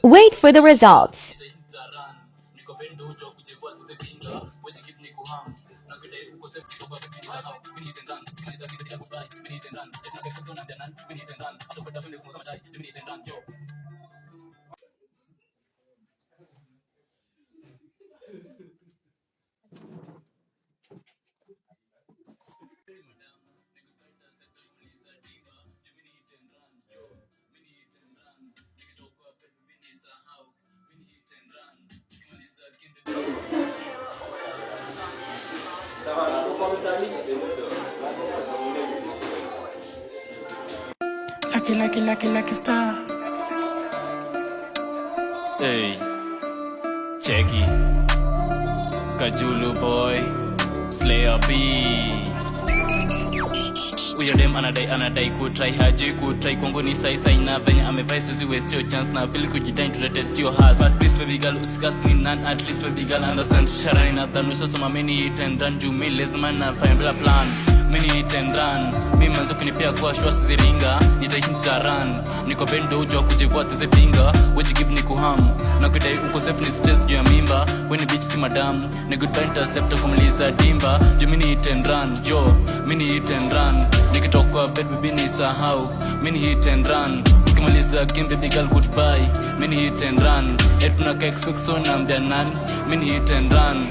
Wait for the results. Lucky star. Hey, Checky, Kajulu boy, Slayer B. Uyo dem anadai kutry haji kutry kwangu ni sai na venye amevai sisi waste your chance na feel kujidai to test your heart. But please baby girl usigas me none, at least baby girl understand sharani na dhanusha soma mini hit and run juu mi lazima na fine bila plan. Mini hit and run, mi manzo kunipea kwa shwa siringa, nitaita run. Niko bendo ujua kujivua sisi pinga, weji give ni kuham. Na kudai uko safe ni stress juu ya mimba, when bitch si madam, ni goodbye interceptor kumliza dimba. Juu mini hit and run, jo, mini hit and run. Nikitoka bed baby ni sahau, mini hit and run. Ukimaliza game baby girl goodbye, mini hit and run. Tunaka expect so nambia nani, mini hit and run.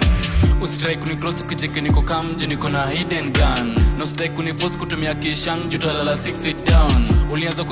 Usitrai kunicross ukijeke niko kam juu niko na hidden gun. No usitrai kuniforce kutumia kishang juu talala 6 feet down. Ulianza